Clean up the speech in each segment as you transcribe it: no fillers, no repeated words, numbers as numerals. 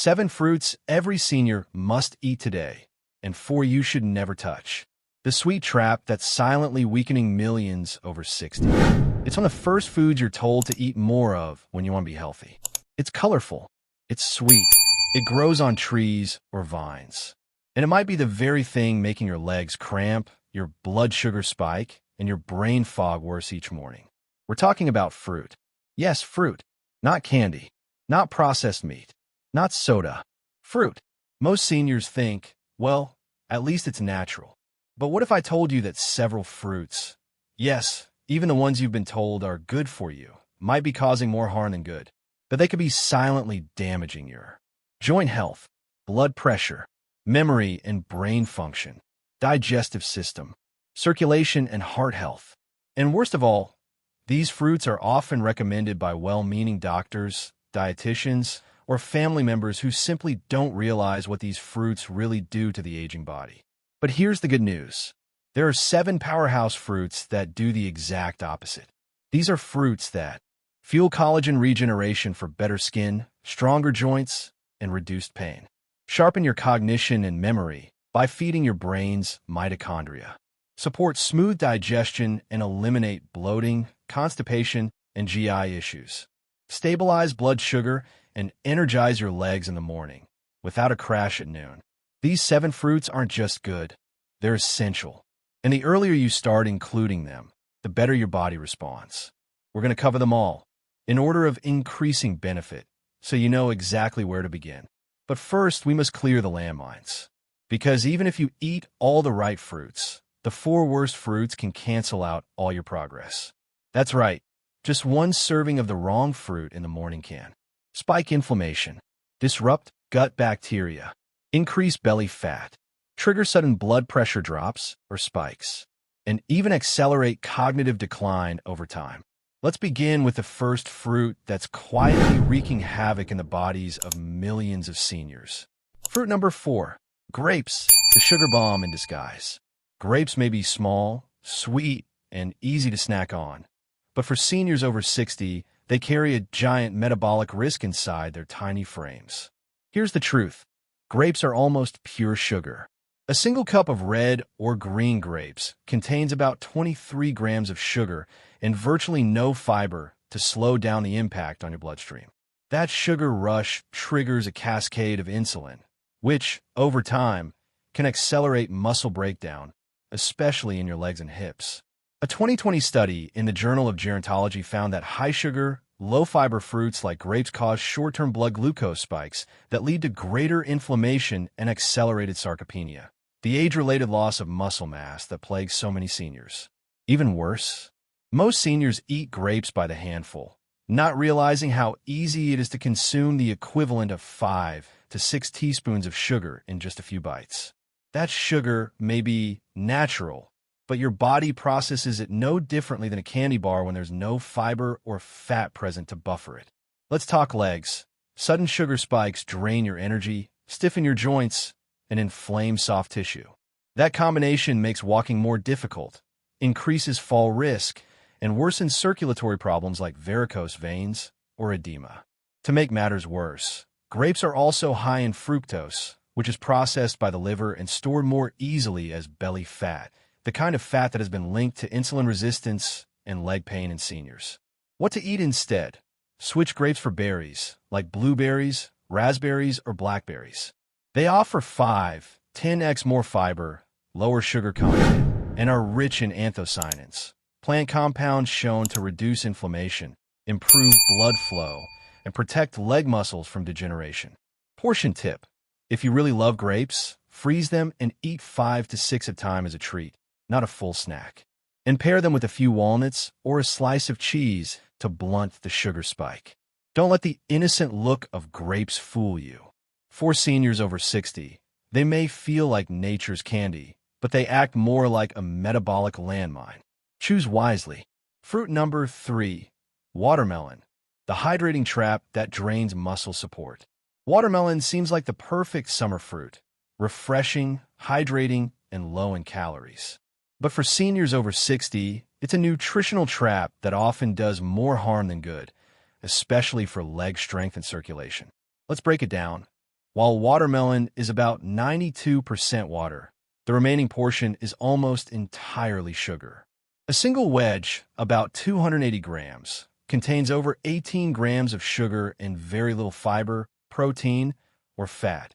7 fruits every senior must eat today, and 4 you should never touch. The sweet trap that's silently weakening millions over 60. It's one of the first foods you're told to eat more of when you want to be healthy. It's colorful. It's sweet. It grows on trees or vines. And it might be the very thing making your legs cramp, your blood sugar spike, and your brain fog worse each morning. We're talking about fruit. Yes, fruit. Not candy. Not processed meat. Not soda. Fruit. Most seniors think, well, at least it's natural. But what if I told you that several fruits, yes, even the ones you've been told are good for you, might be causing more harm than good, that they could be silently damaging your joint health, blood pressure, memory and brain function, digestive system, circulation and heart health. And worst of all, these fruits are often recommended by well-meaning doctors, dietitians, or family members who simply don't realize what these fruits really do to the aging body. But here's the good news. There are 7 powerhouse fruits that do the exact opposite. These are fruits that fuel collagen regeneration for better skin, stronger joints, and reduced pain. Sharpen your cognition and memory by feeding your brain's mitochondria. Support smooth digestion and eliminate bloating, constipation, and GI issues. Stabilize blood sugar and energize your legs in the morning without a crash at noon. These 7 fruits aren't just good, they're essential. And the earlier you start including them, the better your body responds. We're going to cover them all in order of increasing benefit, so you know exactly where to begin. But first, we must clear the landmines. Because even if you eat all the right fruits, the 4 worst fruits can cancel out all your progress. That's right, just one serving of the wrong fruit in the morning can spike inflammation, disrupt gut bacteria, increase belly fat, trigger sudden blood pressure drops or spikes, and even accelerate cognitive decline over time. Let's begin with the first fruit that's quietly wreaking havoc in the bodies of millions of seniors. Fruit number 4, grapes, the sugar bomb in disguise. Grapes may be small, sweet, and easy to snack on, but for seniors over 60, they carry a giant metabolic risk inside their tiny frames. Here's the truth. Grapes are almost pure sugar. A single cup of red or green grapes contains about 23 grams of sugar and virtually no fiber to slow down the impact on your bloodstream. That sugar rush triggers a cascade of insulin, which, over time, can accelerate muscle breakdown, especially in your legs and hips. A 2020 study in the Journal of Gerontology found that high-sugar, low-fiber fruits like grapes cause short-term blood glucose spikes that lead to greater inflammation and accelerated sarcopenia, the age-related loss of muscle mass that plagues so many seniors. Even worse, most seniors eat grapes by the handful, not realizing how easy it is to consume the equivalent of 5 to 6 teaspoons of sugar in just a few bites. That sugar may be natural, but your body processes it no differently than a candy bar when there's no fiber or fat present to buffer it. Let's talk legs. Sudden sugar spikes drain your energy, stiffen your joints, and inflame soft tissue. That combination makes walking more difficult, increases fall risk, and worsens circulatory problems like varicose veins or edema. To make matters worse, grapes are also high in fructose, which is processed by the liver and stored more easily as belly fat, the kind of fat that has been linked to insulin resistance and leg pain in seniors. What to eat instead? Switch grapes for berries, like blueberries, raspberries, or blackberries. They offer 5–10x more fiber, lower sugar content, and are rich in anthocyanins, plant compounds shown to reduce inflammation, improve blood flow, and protect leg muscles from degeneration. Portion tip. If you really love grapes, freeze them and eat 5 to 6 at a time as a treat, not a full snack. And pair them with a few walnuts or a slice of cheese to blunt the sugar spike. Don't let the innocent look of grapes fool you. For seniors over 60, they may feel like nature's candy, but they act more like a metabolic landmine. Choose wisely. Fruit number 3, watermelon, the hydrating trap that drains muscle support. Watermelon seems like the perfect summer fruit, refreshing, hydrating, and low in calories. But for seniors over 60, it's a nutritional trap that often does more harm than good, especially for leg strength and circulation. Let's break it down. While watermelon is about 92% water, the remaining portion is almost entirely sugar. A single wedge, about 280 grams, contains over 18 grams of sugar and very little fiber, protein, or fat,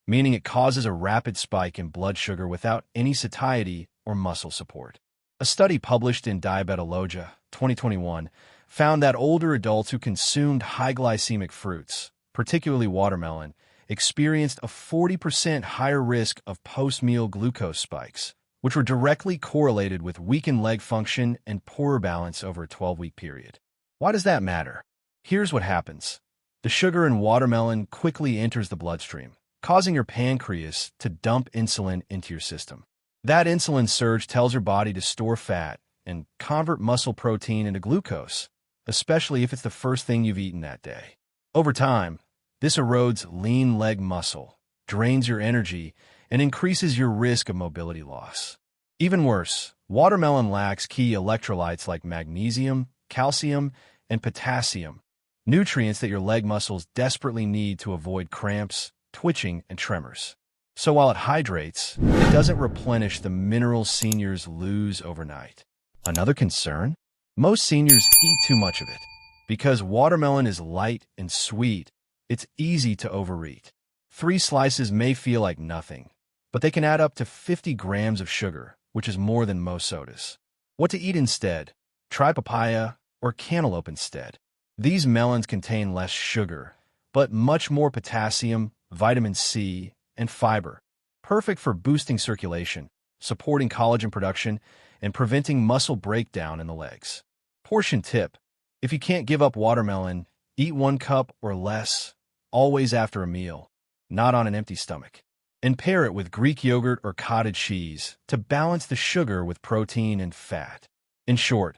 meaning it causes a rapid spike in blood sugar without any satiety or muscle support. A study published in Diabetologia 2021 found that older adults who consumed high glycemic fruits, particularly watermelon, experienced a 40% higher risk of post-meal glucose spikes, which were directly correlated with weakened leg function and poorer balance over a 12-week period. Why does that matter? Here's what happens. The sugar in watermelon quickly enters the bloodstream, causing your pancreas to dump insulin into your system. That insulin surge tells your body to store fat and convert muscle protein into glucose, especially if it's the first thing you've eaten that day. Over time, this erodes lean leg muscle, drains your energy, and increases your risk of mobility loss. Even worse, watermelon lacks key electrolytes like magnesium, calcium, and potassium, nutrients that your leg muscles desperately need to avoid cramps, twitching, and tremors. So while it hydrates, it doesn't replenish the minerals seniors lose overnight. Another concern? Most seniors eat too much of it. Because watermelon is light and sweet, it's easy to overeat. 3 slices may feel like nothing, but they can add up to 50 grams of sugar, which is more than most sodas. What to eat instead? Try papaya or cantaloupe instead. These melons contain less sugar, but much more potassium, vitamin C, and fiber, perfect for boosting circulation, supporting collagen production, and preventing muscle breakdown in the legs. Portion tip: if you can't give up watermelon, eat 1 cup or less, always after a meal, not on an empty stomach. And pair it with Greek yogurt or cottage cheese to balance the sugar with protein and fat. In short,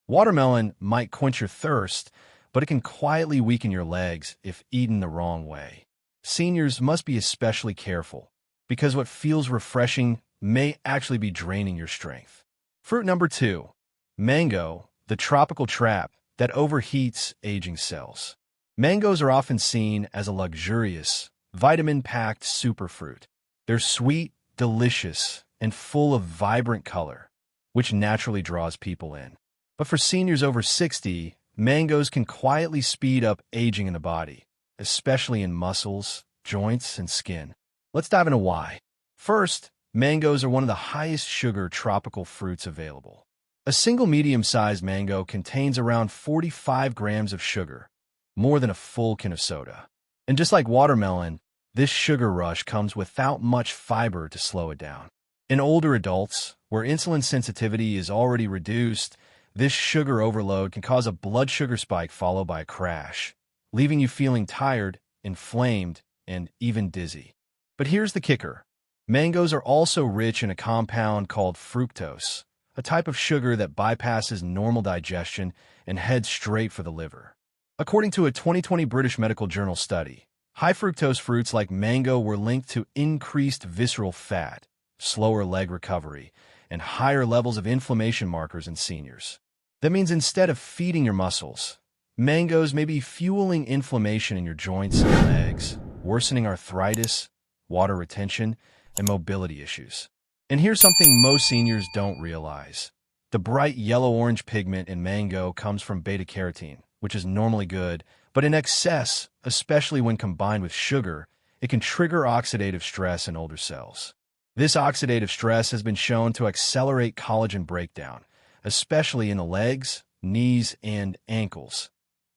watermelon might quench your thirst, but it can quietly weaken your legs if eaten the wrong way. Seniors must be especially careful, because what feels refreshing may actually be draining your strength. Fruit number 2, mango, the tropical trap that overheats aging cells. Mangoes are often seen as a luxurious, vitamin-packed superfruit. They're sweet, delicious, and full of vibrant color, which naturally draws people in. But for seniors over 60, mangoes can quietly speed up aging in the body, especially in muscles, joints, and skin. Let's dive into why. First, mangoes are one of the highest sugar tropical fruits available. A single medium-sized mango contains around 45 grams of sugar, more than a full can of soda. And just like watermelon, this sugar rush comes without much fiber to slow it down. In older adults, where insulin sensitivity is already reduced, this sugar overload can cause a blood sugar spike followed by a crash, leaving you feeling tired, inflamed, and even dizzy. But here's the kicker. Mangoes are also rich in a compound called fructose, a type of sugar that bypasses normal digestion and heads straight for the liver. According to a 2020 British Medical Journal study, high fructose fruits like mango were linked to increased visceral fat, slower leg recovery, and higher levels of inflammation markers in seniors. That means instead of feeding your muscles, mangoes may be fueling inflammation in your joints and legs, worsening arthritis, water retention, and mobility issues. And here's something most seniors don't realize. The bright yellow-orange pigment in mango comes from beta-carotene, which is normally good, but in excess, especially when combined with sugar, it can trigger oxidative stress in older cells. This oxidative stress has been shown to accelerate collagen breakdown, especially in the legs, knees, and ankles,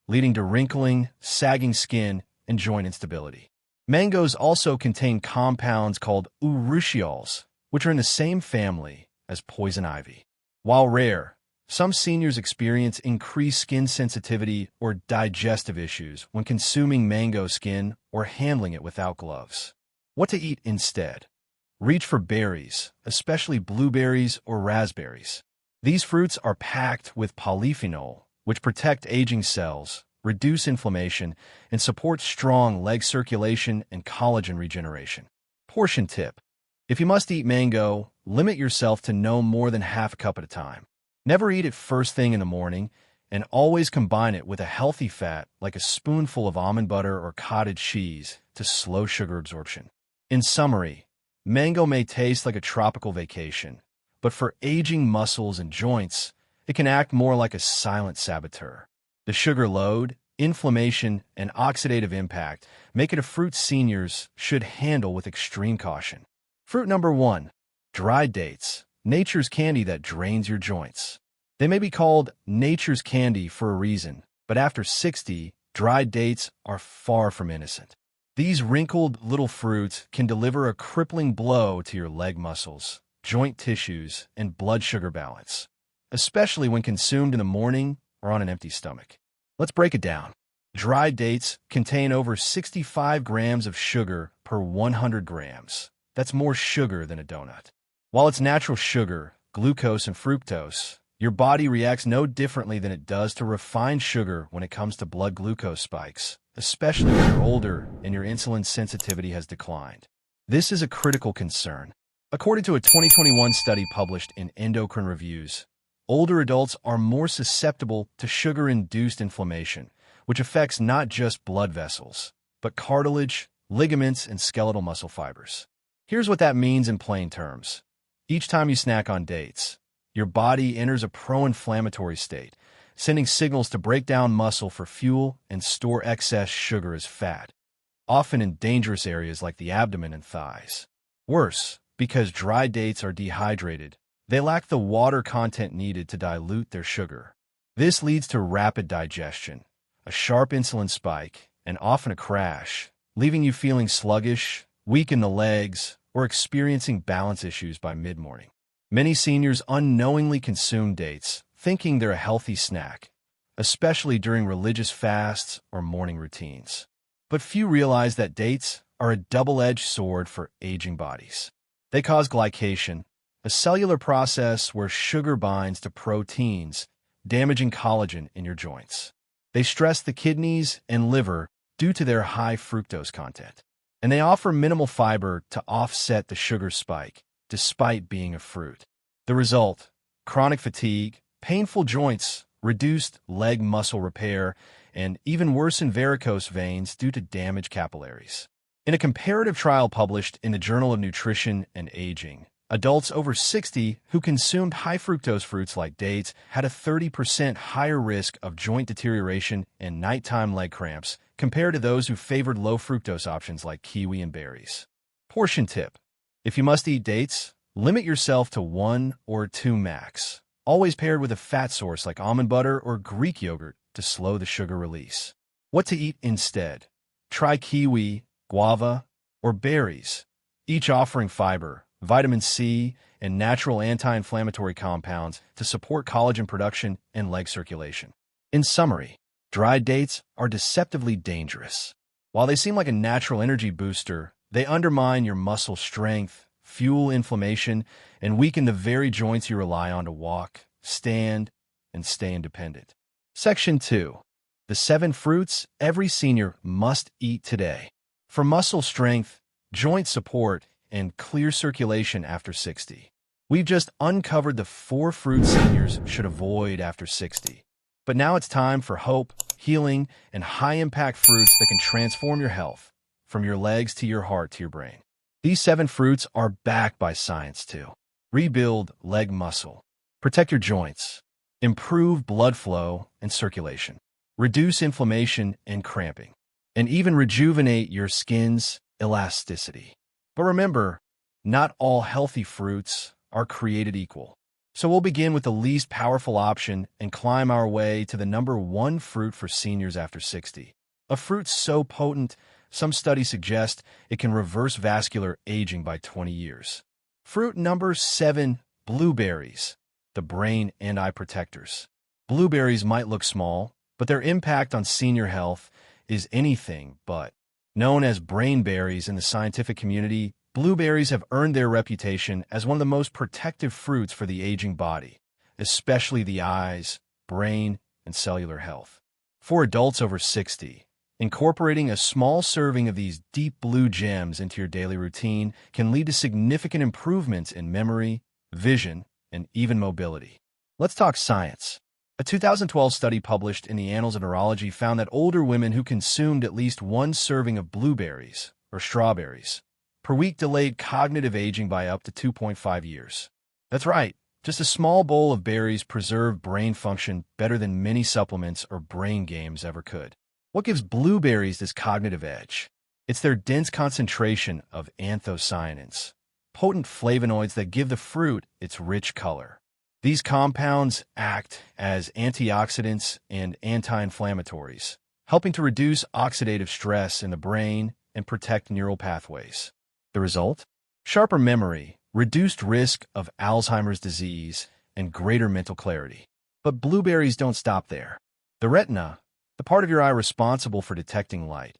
leading to wrinkling, sagging skin, and joint instability. Mangoes also contain compounds called urushiol, which are in the same family as poison ivy. While rare, some seniors experience increased skin sensitivity or digestive issues when consuming mango skin or handling it without gloves. What to eat instead? Reach for berries, especially blueberries or raspberries. These fruits are packed with polyphenol, which protect aging cells, reduce inflammation, and support strong leg circulation and collagen regeneration. Portion tip: if you must eat mango, limit yourself to no more than half a cup at a time. Never eat it first thing in the morning, and always combine it with a healthy fat like a spoonful of almond butter or cottage cheese to slow sugar absorption. In summary, mango may taste like a tropical vacation, but for aging muscles and joints, it can act more like a silent saboteur. The sugar load, inflammation, and oxidative impact make it a fruit seniors should handle with extreme caution. Fruit number 1. Dried dates, nature's candy that drains your joints. They may be called nature's candy for a reason, but after 60, dried dates are far from innocent. These wrinkled little fruits can deliver a crippling blow to your leg muscles, joint tissues, and blood sugar balance, especially when consumed in the morning or on an empty stomach. Let's break it down. Dried dates contain over 65 grams of sugar per 100 grams. That's more sugar than a donut. While it's natural sugar, glucose and fructose, your body reacts no differently than it does to refined sugar when it comes to blood glucose spikes, especially when you're older and your insulin sensitivity has declined. This is a critical concern. According to a 2021 study published in Endocrine Reviews, older adults are more susceptible to sugar-induced inflammation, which affects not just blood vessels, but cartilage, ligaments, and skeletal muscle fibers. Here's what that means in plain terms. Each time you snack on dates, your body enters a pro-inflammatory state, sending signals to break down muscle for fuel and store excess sugar as fat, often in dangerous areas like the abdomen and thighs. Worse, because dried dates are dehydrated, they lack the water content needed to dilute their sugar. This leads to rapid digestion, a sharp insulin spike, and often a crash, leaving you feeling sluggish, weak in the legs, or experiencing balance issues by mid-morning. Many seniors unknowingly consume dates, thinking they're a healthy snack, especially during religious fasts or morning routines. But few realize that dates are a double-edged sword for aging bodies. They cause glycation, a cellular process where sugar binds to proteins, damaging collagen in your joints. They stress the kidneys and liver due to their high fructose content, and they offer minimal fiber to offset the sugar spike, despite being a fruit. The result: chronic fatigue, painful joints, reduced leg muscle repair, and even worsened varicose veins due to damaged capillaries. In a comparative trial published in the Journal of Nutrition and Aging, adults over 60 who consumed high-fructose fruits like dates had a 30% higher risk of joint deterioration and nighttime leg cramps compared to those who favored low-fructose options like kiwi and berries. Portion tip: if you must eat dates, limit yourself to 1 or 2 max, always paired with a fat source like almond butter or Greek yogurt to slow the sugar release. What to eat instead? Try kiwi, guava, or berries, each offering fiber, vitamin C, and natural anti-inflammatory compounds to support collagen production and leg circulation. In summary, dried dates are deceptively dangerous. While they seem like a natural energy booster, they undermine your muscle strength, fuel inflammation, and weaken the very joints you rely on to walk, stand, and stay independent. Section 2. The 7 fruits every senior must eat today. For muscle strength, joint support, and clear circulation after 60. We've just uncovered the 4 fruit seniors should avoid after 60. But now it's time for hope, healing, and high-impact fruits that can transform your health, from your legs to your heart to your brain. These 7 fruits are backed by science too. Rebuild leg muscle, protect your joints, improve blood flow and circulation, reduce inflammation and cramping, and even rejuvenate your skin's elasticity. But remember, not all healthy fruits are created equal. So we'll begin with the least powerful option and climb our way to the number 1 fruit for seniors after 60. A fruit so potent, some studies suggest it can reverse vascular aging by 20 years. Fruit number 7, blueberries, the brain and eye protectors. Blueberries might look small, but their impact on senior health is anything but. Known as brain berries in the scientific community, blueberries have earned their reputation as one of the most protective fruits for the aging body, especially the eyes, brain, and cellular health. For adults over 60, incorporating a small serving of these deep blue gems into your daily routine can lead to significant improvements in memory, vision, and even mobility. Let's talk science. A 2012 study published in the Annals of Neurology found that older women who consumed at least one serving of blueberries, or strawberries, per week delayed cognitive aging by up to 2.5 years. That's right, just a small bowl of berries preserved brain function better than many supplements or brain games ever could. What gives blueberries this cognitive edge? It's their dense concentration of anthocyanins, potent flavonoids that give the fruit its rich color. These compounds act as antioxidants and anti-inflammatories, helping to reduce oxidative stress in the brain and protect neural pathways. The result? Sharper memory, reduced risk of Alzheimer's disease, and greater mental clarity. But blueberries don't stop there. The retina, the part of your eye responsible for detecting light,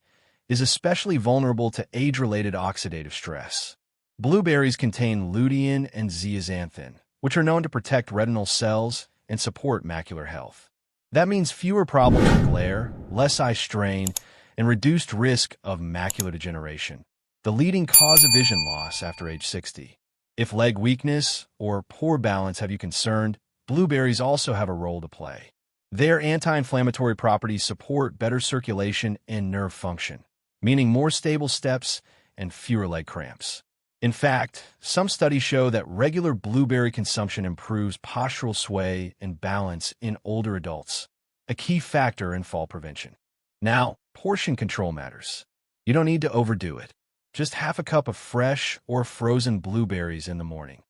is especially vulnerable to age-related oxidative stress. Blueberries contain lutein and zeaxanthin, which are known to protect retinal cells and support macular health. That means fewer problems with glare, less eye strain, and reduced risk of macular degeneration, the leading cause of vision loss after age 60. If leg weakness or poor balance have you concerned, blueberries also have a role to play. Their anti-inflammatory properties support better circulation and nerve function, meaning more stable steps and fewer leg cramps. In fact, some studies show that regular blueberry consumption improves postural sway and balance in older adults, a key factor in fall prevention. Now, portion control matters. You don't need to overdo it. Just half a cup of fresh or frozen blueberries in the morning,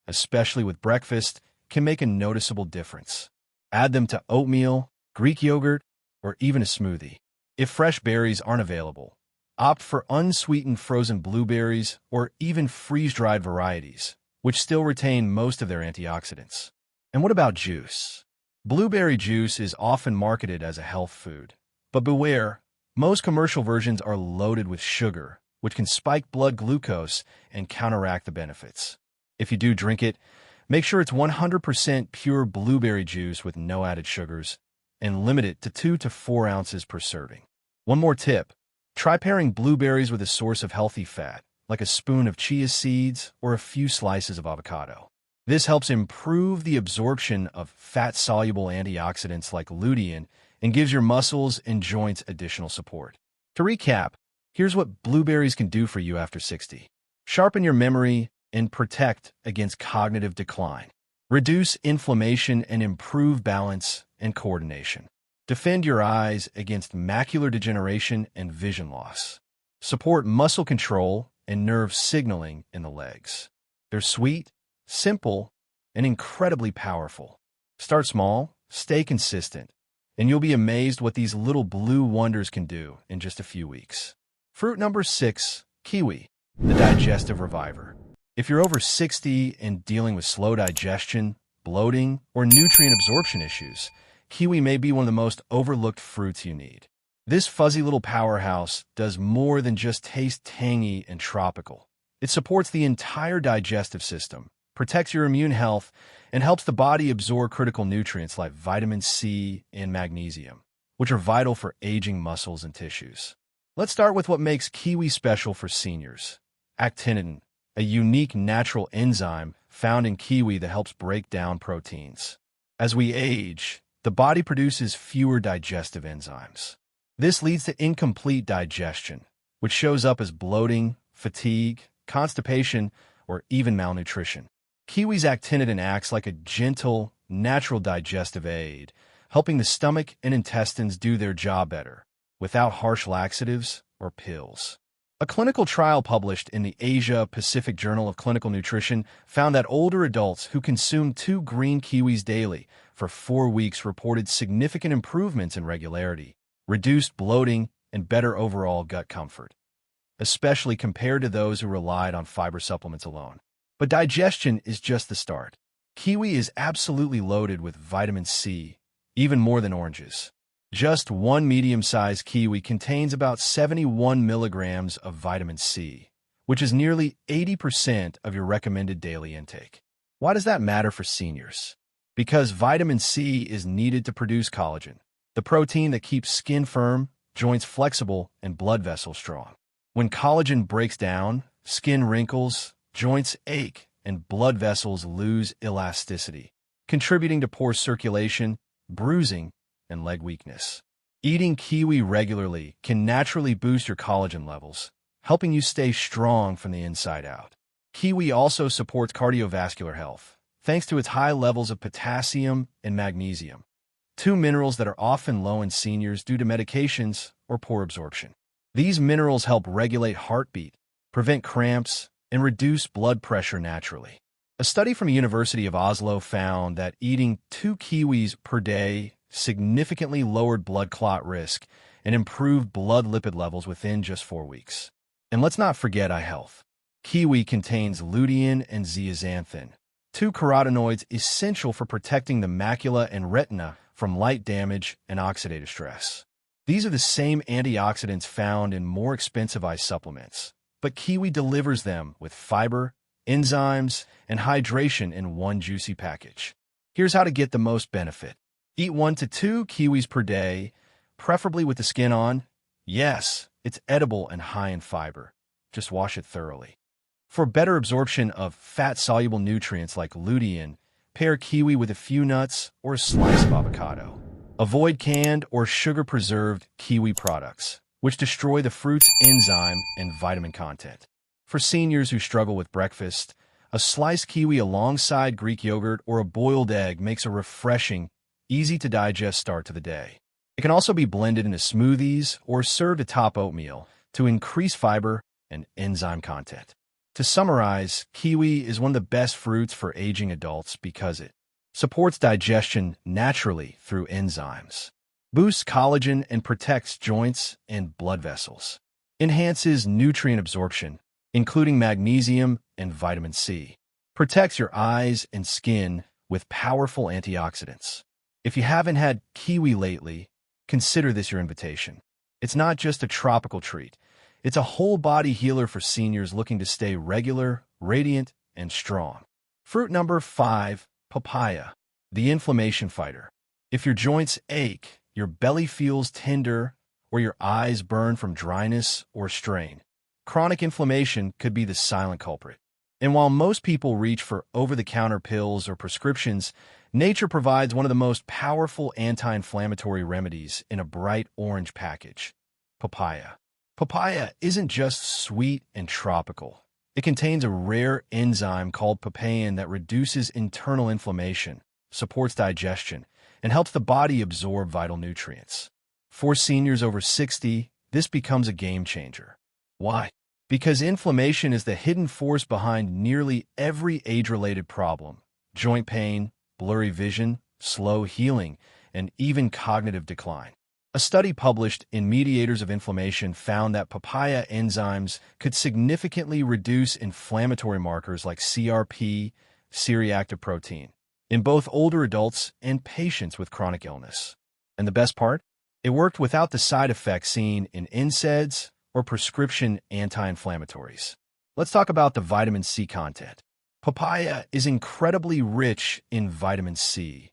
especially with breakfast, can make a noticeable difference. Add them to oatmeal, Greek yogurt, or even a smoothie. If fresh berries aren't available, opt for unsweetened frozen blueberries or even freeze-dried varieties, which still retain most of their antioxidants. And what about juice? Blueberry juice is often marketed as a health food. But beware, most commercial versions are loaded with sugar, which can spike blood glucose and counteract the benefits. If you do drink it, make sure it's 100% pure blueberry juice with no added sugars, and limit it to 2 to 4 ounces per serving. One more tip. Try pairing blueberries with a source of healthy fat, like a spoon of chia seeds or a few slices of avocado. This helps improve the absorption of fat-soluble antioxidants like lutein and gives your muscles and joints additional support. To recap, here's what blueberries can do for you after 60. Sharpen your memory and protect against cognitive decline. Reduce inflammation and improve balance and coordination. Defend your eyes against macular degeneration and vision loss. Support muscle control and nerve signaling in the legs. They're sweet, simple, and incredibly powerful. Start small, stay consistent, and you'll be amazed what these little blue wonders can do in just a few weeks. Fruit number 6, kiwi, the digestive reviver. If you're over 60 and dealing with slow digestion, bloating, or nutrient absorption issues, kiwi may be one of the most overlooked fruits you need. This fuzzy little powerhouse does more than just taste tangy and tropical. It supports the entire digestive system, protects your immune health, and helps the body absorb critical nutrients like vitamin C and magnesium, which are vital for aging muscles and tissues. Let's start with what makes kiwi special for seniors. Actinitin, a unique natural enzyme found in kiwi that helps break down proteins. As we age, the body produces fewer digestive enzymes. This leads to incomplete digestion, which shows up as bloating, fatigue, constipation, or even malnutrition. Kiwi's actinitin acts like a gentle, natural digestive aid, helping the stomach and intestines do their job better, without harsh laxatives or pills. A clinical trial published in the Asia-Pacific Journal of Clinical Nutrition found that older adults who consumed 2 green kiwis daily for 4 weeks reported significant improvements in regularity, reduced bloating, and better overall gut comfort, especially compared to those who relied on fiber supplements alone. But digestion is just the start. Kiwi is absolutely loaded with vitamin C, even more than oranges. Just one medium-sized kiwi contains about 71 milligrams of vitamin C, which is nearly 80% of your recommended daily intake. Why does that matter for seniors? Because vitamin C is needed to produce collagen, the protein that keeps skin firm, joints flexible, and blood vessels strong. When collagen breaks down, skin wrinkles, joints ache, and blood vessels lose elasticity, contributing to poor circulation, bruising, and leg weakness. Eating kiwi regularly can naturally boost your collagen levels, helping you stay strong from the inside out. Kiwi also supports cardiovascular health, thanks to its high levels of potassium and magnesium, two minerals that are often low in seniors due to medications or poor absorption. These minerals help regulate heartbeat, prevent cramps, and reduce blood pressure naturally. A study from the University of Oslo found that eating 2 kiwis per day significantly lowered blood clot risk and improved blood lipid levels within just 4 weeks. And let's not forget eye health. Kiwi contains lutein and zeaxanthin, two carotenoids essential for protecting the macula and retina from light damage and oxidative stress. These are the same antioxidants found in more expensive eye supplements, but kiwi delivers them with fiber, enzymes, and hydration in one juicy package. Here's how to get the most benefit. Eat 1 to 2 kiwis per day, preferably with the skin on. Yes, it's edible and high in fiber. Just wash it thoroughly. For better absorption of fat-soluble nutrients like lutein, pair kiwi with a few nuts or a slice of avocado. Avoid canned or sugar-preserved kiwi products, which destroy the fruit's enzyme and vitamin content. For seniors who struggle with breakfast, a sliced kiwi alongside Greek yogurt or a boiled egg makes a refreshing, easy-to-digest start to the day. It can also be blended into smoothies or served atop oatmeal to increase fiber and enzyme content. To summarize, kiwi is one of the best fruits for aging adults because it supports digestion naturally through enzymes, boosts collagen and protects joints and blood vessels, enhances nutrient absorption, including magnesium and vitamin C, protects your eyes and skin with powerful antioxidants. If you haven't had kiwi lately, consider this your invitation. It's not just a tropical treat. It's a whole-body healer for seniors looking to stay regular, radiant, and strong. Fruit number 5, papaya, the inflammation fighter. If your joints ache, your belly feels tender, or your eyes burn from dryness or strain, chronic inflammation could be the silent culprit. And while most people reach for over-the-counter pills or prescriptions, nature provides one of the most powerful anti-inflammatory remedies in a bright orange package: papaya. Papaya isn't just sweet and tropical. It contains a rare enzyme called papain that reduces internal inflammation, supports digestion, and helps the body absorb vital nutrients. For seniors over 60, this becomes a game changer. Why? Because inflammation is the hidden force behind nearly every age-related problem: joint pain, blurry vision, slow healing, and even cognitive decline. A study published in Mediators of Inflammation found that papaya enzymes could significantly reduce inflammatory markers like CRP, C-reactive protein, in both older adults and patients with chronic illness. And the best part? It worked without the side effects seen in NSAIDs or prescription anti-inflammatories. Let's talk about the vitamin C content. Papaya is incredibly rich in vitamin C,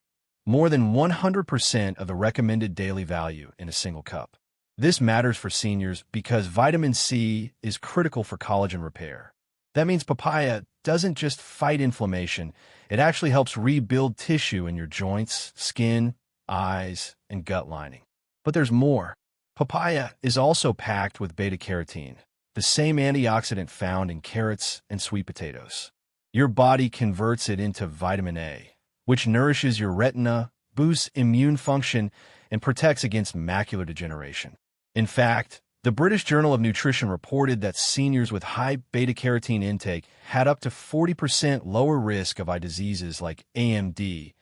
more than 100% of the recommended daily value in a single cup. This matters for seniors because vitamin C is critical for collagen repair. That means papaya doesn't just fight inflammation, it actually helps rebuild tissue in your joints, skin, eyes, and gut lining. But there's more. Papaya is also packed with beta-carotene, the same antioxidant found in carrots and sweet potatoes. Your body converts it into vitamin A, which nourishes your retina, boosts immune function, and protects against macular degeneration. In fact, the British Journal of Nutrition reported that seniors with high beta-carotene intake had up to 40% lower risk of eye diseases like AMD,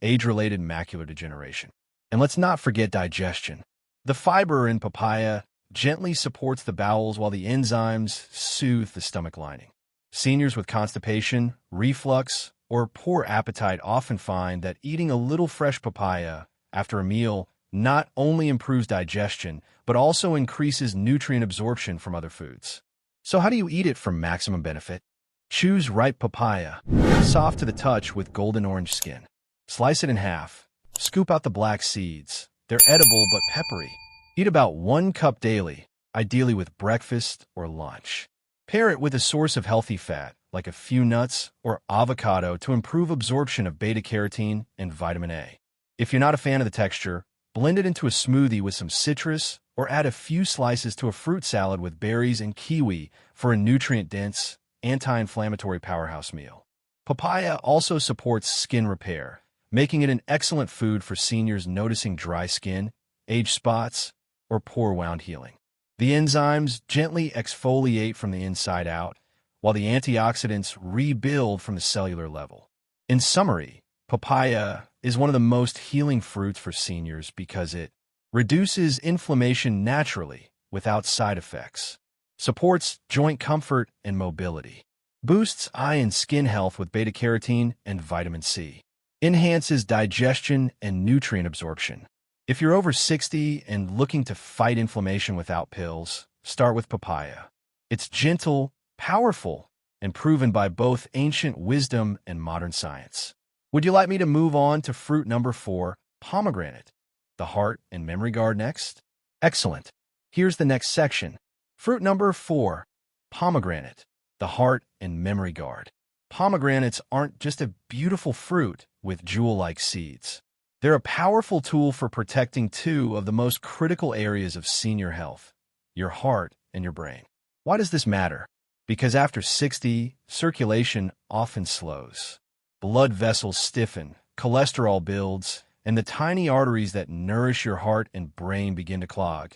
age-related macular degeneration. And let's not forget digestion. The fiber in papaya gently supports the bowels while the enzymes soothe the stomach lining. Seniors with constipation, reflux, or poor appetite often find that eating a little fresh papaya after a meal not only improves digestion, but also increases nutrient absorption from other foods. So how do you eat it for maximum benefit? Choose ripe papaya, soft to the touch with golden orange skin. Slice it in half. Scoop out the black seeds. They're edible but peppery. Eat about 1 cup daily, ideally with breakfast or lunch. Pair it with a source of healthy fat, like a few nuts or avocado, to improve absorption of beta-carotene and vitamin A. If you're not a fan of the texture, blend it into a smoothie with some citrus or add a few slices to a fruit salad with berries and kiwi for a nutrient-dense, anti-inflammatory powerhouse meal. Papaya also supports skin repair, making it an excellent food for seniors noticing dry skin, age spots, or poor wound healing. The enzymes gently exfoliate from the inside out, while the antioxidants rebuild from the cellular level. In summary, papaya is one of the most healing fruits for seniors because it reduces inflammation naturally without side effects, supports joint comfort and mobility, boosts eye and skin health with beta-carotene and vitamin C, enhances digestion and nutrient absorption. If you're over 60 and looking to fight inflammation without pills, start with papaya. It's gentle, powerful, and proven by both ancient wisdom and modern science. Would you like me to move on to fruit number 4, pomegranate, the heart and memory guard next? Excellent. Here's the next section. Fruit number 4, pomegranate, the heart and memory guard. Pomegranates aren't just a beautiful fruit with jewel-like seeds. They're a powerful tool for protecting two of the most critical areas of senior health, your heart and your brain. Why does this matter? Because after 60, circulation often slows. Blood vessels stiffen, cholesterol builds, and the tiny arteries that nourish your heart and brain begin to clog,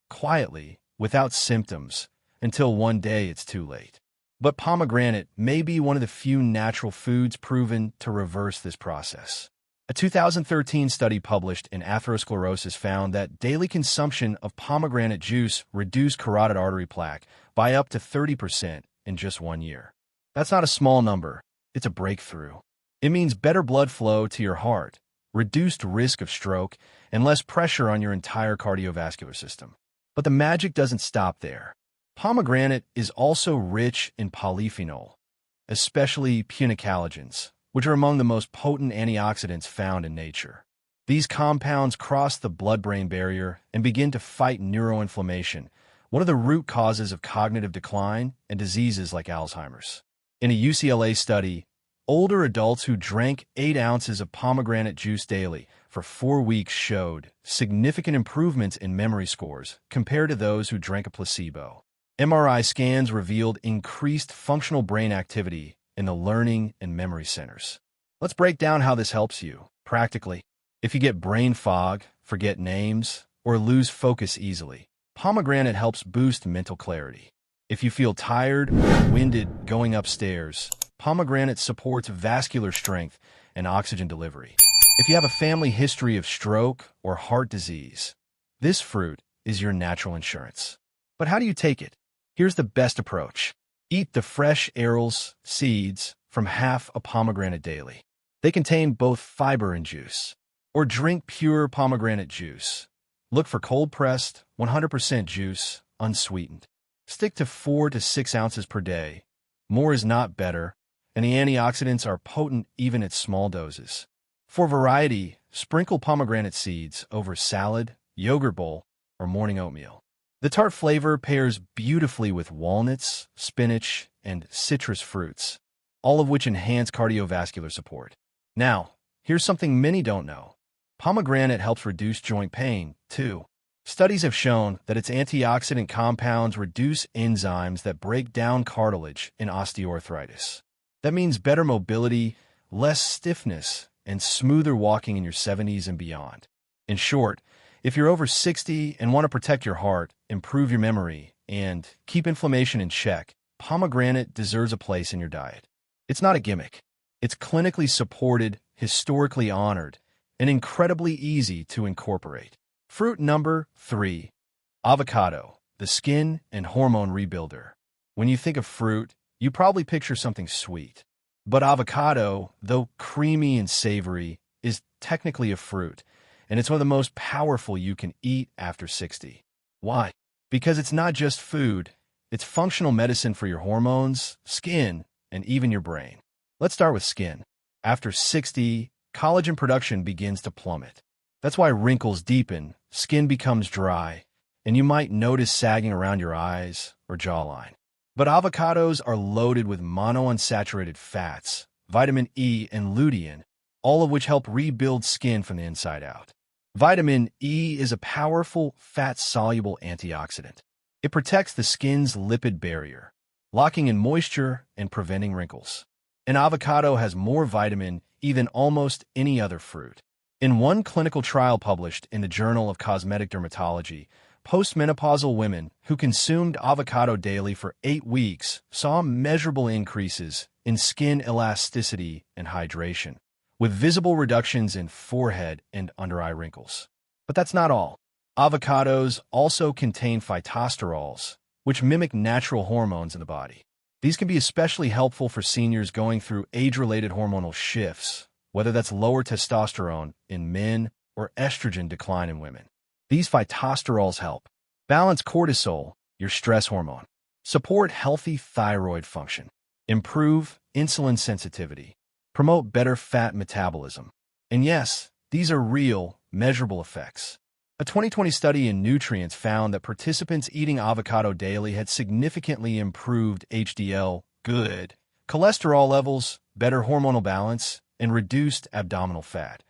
quietly, without symptoms, until one day it's too late. But pomegranate may be one of the few natural foods proven to reverse this process. A 2013 study published in Atherosclerosis found that daily consumption of pomegranate juice reduced carotid artery plaque by up to 30% in just 1 year. That's not a small number. It's a breakthrough. It means better blood flow to your heart, reduced risk of stroke, and less pressure on your entire cardiovascular system. But the magic doesn't stop there. Pomegranate is also rich in polyphenol, especially punicalagins, which are among the most potent antioxidants found in nature. These compounds cross the blood-brain barrier and begin to fight neuroinflammation, one of the root causes of cognitive decline and diseases like Alzheimer's. In a UCLA study, older adults who drank 8 ounces of pomegranate juice daily for 4 weeks showed significant improvements in memory scores compared to those who drank a placebo. MRI scans revealed increased functional brain activity in the learning and memory centers. Let's break down how this helps you, practically. If you get brain fog, forget names, or lose focus easily, pomegranate helps boost mental clarity. If you feel tired or winded going upstairs, pomegranate supports vascular strength and oxygen delivery. If you have a family history of stroke or heart disease, this fruit is your natural insurance. But how do you take it? Here's the best approach. Eat the fresh arils, seeds, from half a pomegranate daily. They contain both fiber and juice. Or drink pure pomegranate juice. Look for cold-pressed, 100% juice, unsweetened. Stick to 4 to 6 ounces per day. More is not better, and the antioxidants are potent even at small doses. For variety, sprinkle pomegranate seeds over salad, yogurt bowl, or morning oatmeal. The tart flavor pairs beautifully with walnuts, spinach, and citrus fruits, all of which enhance cardiovascular support. Now, here's something many don't know. Pomegranate helps reduce joint pain, too. Studies have shown that its antioxidant compounds reduce enzymes that break down cartilage in osteoarthritis. That means better mobility, less stiffness, and smoother walking in your 70s and beyond. In short, if you're over 60 and want to protect your heart, improve your memory, and keep inflammation in check, pomegranate deserves a place in your diet. It's not a gimmick. It's clinically supported, historically honored, and incredibly easy to incorporate. Fruit number 3, avocado, the skin and hormone rebuilder. When you think of fruit, you probably picture something sweet. But avocado, though creamy and savory, is technically a fruit, and it's one of the most powerful you can eat after 60. Why? Because it's not just food, it's functional medicine for your hormones, skin, and even your brain. Let's start with skin. After 60, collagen production begins to plummet. That's why wrinkles deepen, skin becomes dry, and you might notice sagging around your eyes or jawline. But avocados are loaded with monounsaturated fats, vitamin E and lutein, all of which help rebuild skin from the inside out. Vitamin E is a powerful, fat-soluble antioxidant. It protects the skin's lipid barrier, locking in moisture and preventing wrinkles. An avocado has more vitamin E than almost any other fruit. In one clinical trial published in the Journal of Cosmetic Dermatology, postmenopausal women who consumed avocado daily for 8 weeks saw measurable increases in skin elasticity and hydration, with visible reductions in forehead and under-eye wrinkles. But that's not all. Avocados also contain phytosterols, which mimic natural hormones in the body. These can be especially helpful for seniors going through age-related hormonal shifts, whether that's lower testosterone in men or estrogen decline in women. These phytosterols help balance cortisol, your stress hormone, support healthy thyroid function, improve insulin sensitivity, promote better fat metabolism. And yes, these are real, measurable effects. A 2020 study in Nutrients found that participants eating avocado daily had significantly improved HDL, good, cholesterol levels, better hormonal balance, and reduced abdominal fat,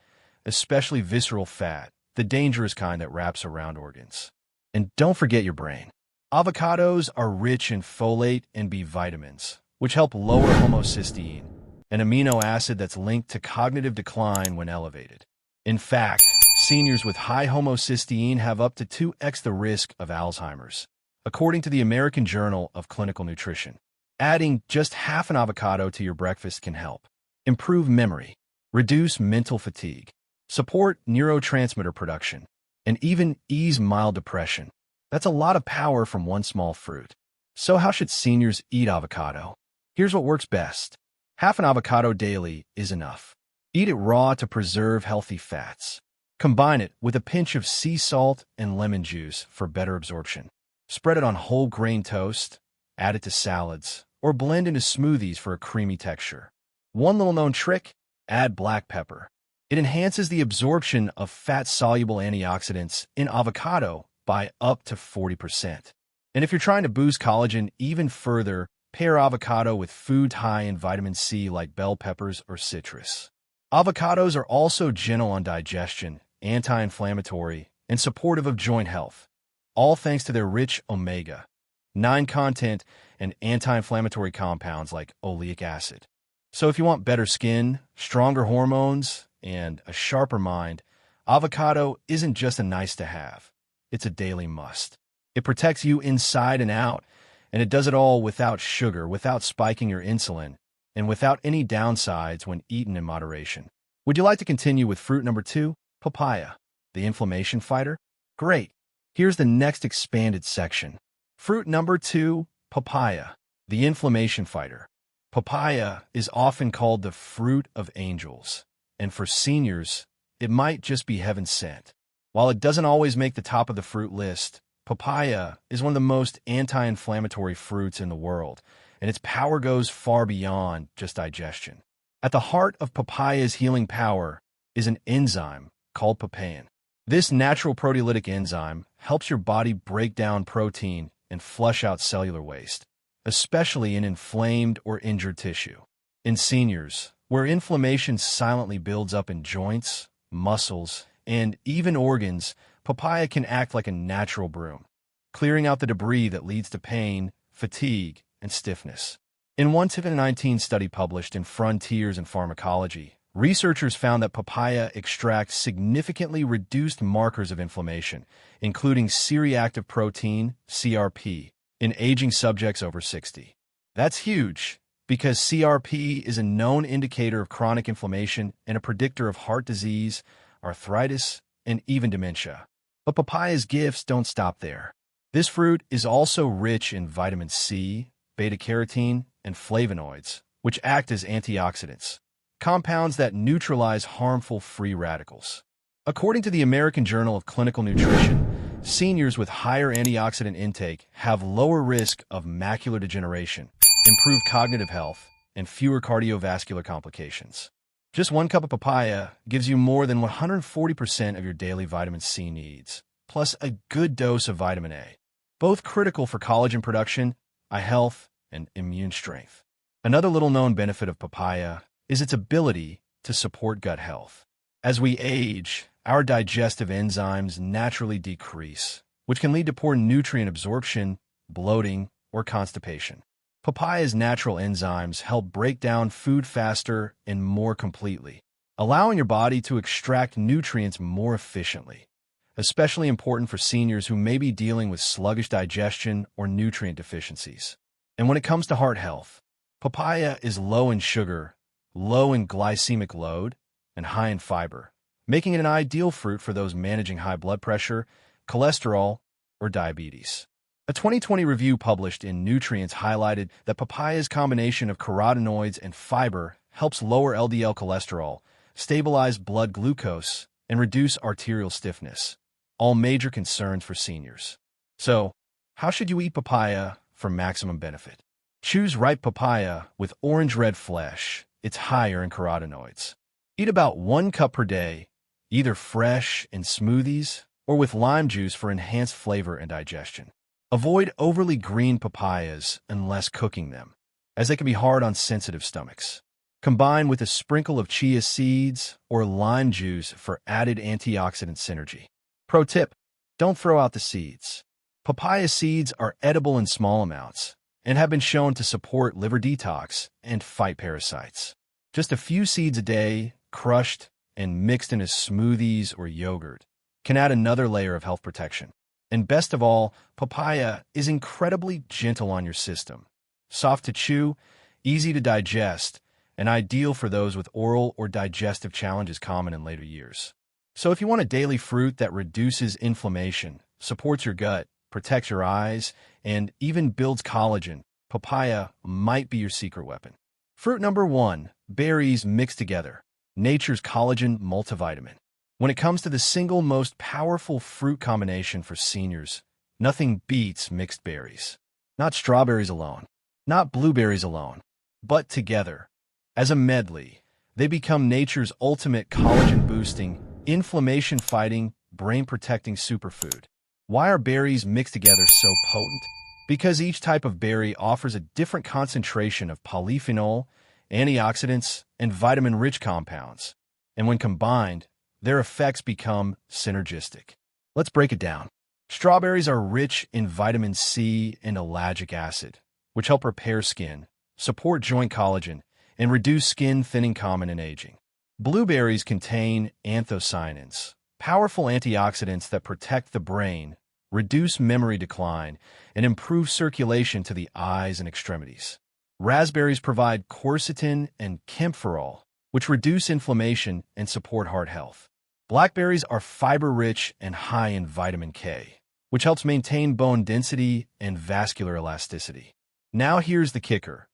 especially visceral fat, the dangerous kind that wraps around organs. And don't forget your brain. Avocados are rich in folate and B vitamins, which help lower homocysteine, an amino acid that's linked to cognitive decline when elevated. In fact, seniors with high homocysteine have up to 2x the risk of Alzheimer's, according to the American Journal of Clinical Nutrition. Adding just half an avocado to your breakfast can help improve memory, reduce mental fatigue, support neurotransmitter production, and even ease mild depression. That's a lot of power from one small fruit. So how should seniors eat avocado? Here's what works best. Half an avocado daily is enough. Eat it raw to preserve healthy fats. Combine it with a pinch of sea salt and lemon juice for better absorption. Spread it on whole grain toast, add it to salads, or blend into smoothies for a creamy texture. One little known trick, add black pepper. It enhances the absorption of fat-soluble antioxidants in avocado by up to 40%. And if you're trying to boost collagen even further, pair avocado with foods high in vitamin C like bell peppers or citrus. Avocados are also gentle on digestion, anti-inflammatory, and supportive of joint health, all thanks to their rich omega-9 content and anti-inflammatory compounds like oleic acid. So if you want better skin, stronger hormones, and a sharper mind, avocado isn't just a nice-to-have. It's a daily must. It protects you inside and out, and it does it all without sugar, without spiking your insulin, and without any downsides when eaten in moderation. Would you like to continue with fruit number 2, papaya, the inflammation fighter? Great. Here's the next expanded section. Fruit number 2, papaya, the inflammation fighter. Papaya is often called the fruit of angels, and for seniors, it might just be heaven sent. While it doesn't always make the top of the fruit list, papaya is one of the most anti-inflammatory fruits in the world, and its power goes far beyond just digestion. At the heart of papaya's healing power is an enzyme called papain. This natural proteolytic enzyme helps your body break down protein and flush out cellular waste, especially in inflamed or injured tissue. In seniors, where inflammation silently builds up in joints, muscles, and even organs, papaya can act like a natural broom, clearing out the debris that leads to pain, fatigue, and stiffness. In one 2019 study published in Frontiers in Pharmacology, researchers found that papaya extracts significantly reduced markers of inflammation, including C-reactive protein, CRP, in aging subjects over 60. That's huge, because CRP is a known indicator of chronic inflammation and a predictor of heart disease, arthritis, and even dementia. But papaya's gifts don't stop there. This fruit is also rich in vitamin C, beta-carotene, and flavonoids, which act as antioxidants, compounds that neutralize harmful free radicals. According to the American Journal of Clinical Nutrition, seniors with higher antioxidant intake have lower risk of macular degeneration, improved cognitive health, and fewer cardiovascular complications. Just one cup of papaya gives you more than 140% of your daily vitamin C needs, plus a good dose of vitamin A, both critical for collagen production, eye health, and immune strength. Another little-known benefit of papaya is its ability to support gut health. As we age, our digestive enzymes naturally decrease, which can lead to poor nutrient absorption, bloating, or constipation. Papaya's natural enzymes help break down food faster and more completely, allowing your body to extract nutrients more efficiently, especially important for seniors who may be dealing with sluggish digestion or nutrient deficiencies. And when it comes to heart health, papaya is low in sugar, low in glycemic load, and high in fiber, making it an ideal fruit for those managing high blood pressure, cholesterol, or diabetes. A 2020 review published in Nutrients highlighted that papaya's combination of carotenoids and fiber helps lower LDL cholesterol, stabilize blood glucose, and reduce arterial stiffness, all major concerns for seniors. So, how should you eat papaya for maximum benefit? Choose ripe papaya with orange-red flesh. It's higher in carotenoids. Eat about 1 cup per day, either fresh in smoothies or with lime juice for enhanced flavor and digestion. Avoid overly green papayas unless cooking them, as they can be hard on sensitive stomachs. Combine with a sprinkle of chia seeds or lime juice for added antioxidant synergy. Pro tip: don't throw out the seeds. Papaya seeds are edible in small amounts and have been shown to support liver detox and fight parasites. Just a few seeds a day, crushed and mixed into smoothies or yogurt, can add another layer of health protection. And best of all, papaya is incredibly gentle on your system. Soft to chew, easy to digest, and ideal for those with oral or digestive challenges common in later years. So if you want a daily fruit that reduces inflammation, supports your gut, protects your eyes, and even builds collagen, papaya might be your secret weapon. Fruit number 1, berries mixed together, nature's collagen multivitamin. When it comes to the single most powerful fruit combination for seniors, nothing beats mixed berries. Not strawberries alone, not blueberries alone, but together. As a medley, they become nature's ultimate collagen-boosting, inflammation-fighting, brain-protecting superfood. Why are berries mixed together so potent? Because each type of berry offers a different concentration of polyphenol, antioxidants, and vitamin-rich compounds, and when combined, their effects become synergistic. Let's break it down. Strawberries are rich in vitamin C and ellagic acid, which help repair skin, support joint collagen, and reduce skin thinning common in aging. Blueberries contain anthocyanins, powerful antioxidants that protect the brain, reduce memory decline, and improve circulation to the eyes and extremities. Raspberries provide quercetin and kaempferol, which reduce inflammation and support heart health. Blackberries are fiber-rich and high in vitamin K, which helps maintain bone density and vascular elasticity. Now here's the kicker.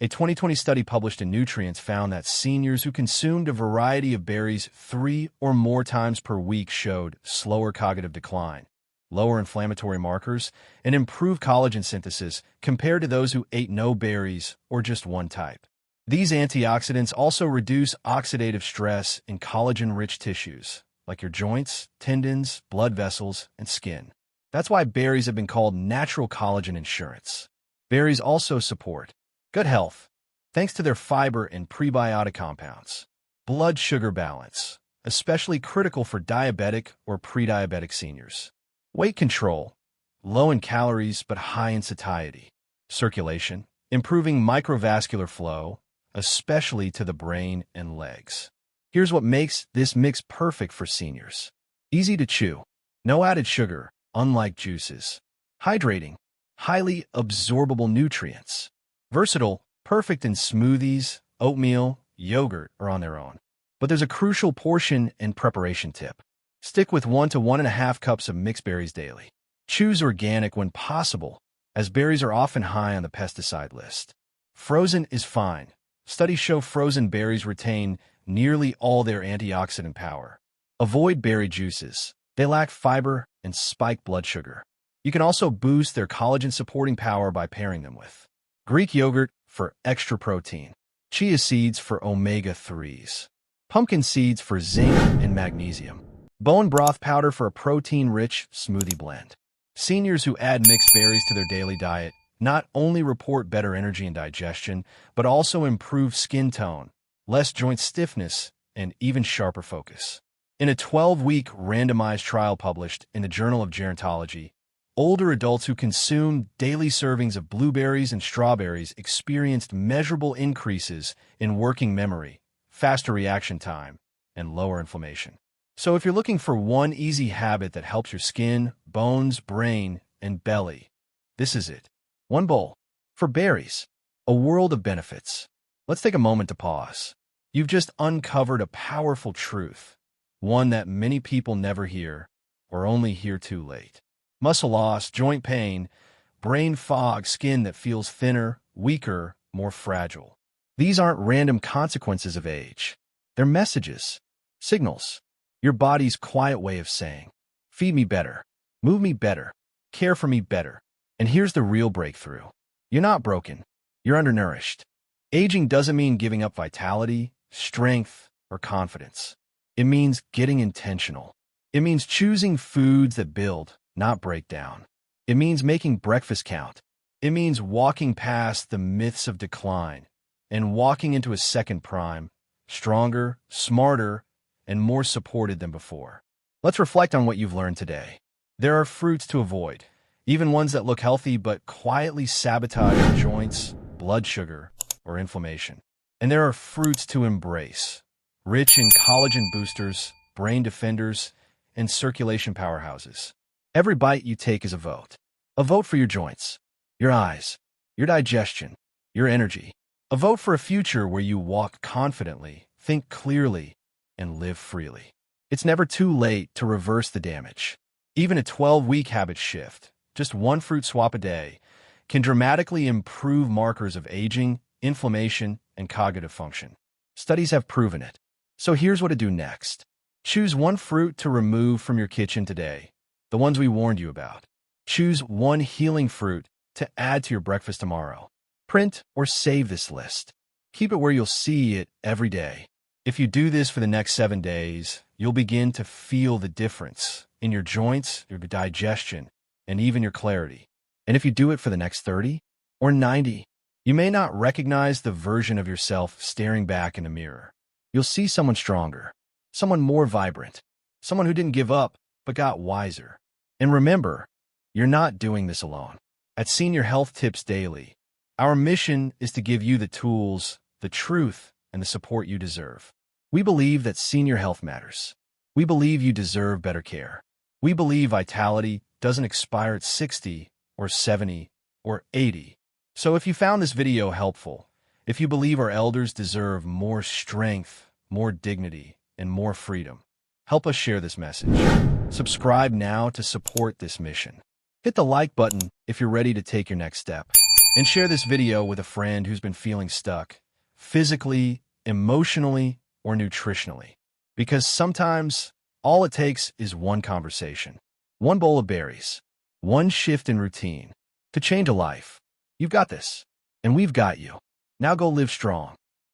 A 2020 study published in Nutrients found that seniors who consumed a variety of berries 3 or more times per week showed slower cognitive decline, lower inflammatory markers, and improved collagen synthesis compared to those who ate no berries or just one type. These antioxidants also reduce oxidative stress in collagen-rich tissues, like your joints, tendons, blood vessels, and skin. That's why berries have been called natural collagen insurance. Berries also support gut health, thanks to their fiber and prebiotic compounds. Blood sugar balance, especially critical for diabetic or pre-diabetic seniors. Weight control, low in calories but high in satiety. Circulation, improving microvascular flow, especially to the brain and legs. Here's what makes this mix perfect for seniors. Easy to chew, no added sugar, unlike juices. Hydrating, highly absorbable nutrients. Versatile, perfect in smoothies, oatmeal, yogurt, or on their own. But there's a crucial portion and preparation tip. Stick with 1 to 1.5 cups of mixed berries daily. Choose organic when possible, as berries are often high on the pesticide list. Frozen is fine. Studies show frozen berries retain nearly all their antioxidant power. Avoid berry juices. They lack fiber and spike blood sugar. You can also boost their collagen-supporting power by pairing them with Greek yogurt for extra protein, chia seeds for omega-3s, pumpkin seeds for zinc and magnesium, bone broth powder for a protein-rich smoothie blend. Seniors who add mixed berries to their daily diet not only report better energy and digestion, but also improve skin tone, less joint stiffness, and even sharper focus. In a 12-week randomized trial published in the Journal of Gerontology, older adults who consumed daily servings of blueberries and strawberries experienced measurable increases in working memory, faster reaction time, and lower inflammation. So if you're looking for one easy habit that helps your skin, bones, brain, and belly, this is it. One bowl for berries. A world of benefits. Let's take a moment to pause. You've just uncovered a powerful truth, one that many people never hear or only hear too late. Muscle loss, joint pain, brain fog, skin that feels thinner, weaker, more fragile. These aren't random consequences of age. They're messages, signals, your body's quiet way of saying, feed me better, move me better, care for me better. And here's the real breakthrough. You're not broken. You're undernourished. Aging doesn't mean giving up vitality, strength, or confidence. It means getting intentional. It means choosing foods that build, not break down. It means making breakfast count. It means walking past the myths of decline and walking into a second prime, stronger, smarter, and more supported than before. Let's reflect on what you've learned today. There are fruits to avoid, even ones that look healthy but quietly sabotage your joints, blood sugar, or inflammation. And there are fruits to embrace, rich in collagen boosters, brain defenders, and circulation powerhouses. Every bite you take is a vote. A vote for your joints, your eyes, your digestion, your energy. A vote for a future where you walk confidently, think clearly, and live freely. It's never too late to reverse the damage. Even a 12-week habit shift, just one fruit swap a day, can dramatically improve markers of aging, inflammation, and cognitive function. Studies have proven it. So here's what to do next. Choose one fruit to remove from your kitchen today, the ones we warned you about. Choose one healing fruit to add to your breakfast tomorrow. Print or save this list. Keep it where you'll see it every day. If you do this for the next 7 days, you'll begin to feel the difference in your joints, your digestion, and even your clarity. And if you do it for the next 30 or 90, you may not recognize the version of yourself staring back in the mirror. You'll see someone stronger, someone more vibrant, someone who didn't give up but got wiser. And remember, you're not doing this alone. At Senior Health Tips Daily, our mission is to give you the tools, the truth, and the support you deserve. We believe that senior health matters. We believe you deserve better care. We believe vitality doesn't expire at 60 or 70 or 80. So if you found this video helpful, if you believe our elders deserve more strength, more dignity, and more freedom, help us share this message. Subscribe now to support this mission. Hit the like button if you're ready to take your next step. And share this video with a friend who's been feeling stuck, physically, emotionally, or nutritionally. Because sometimes, all it takes is one conversation, one bowl of berries, one shift in routine to change a life. You've got this, and we've got you. Now go live strong.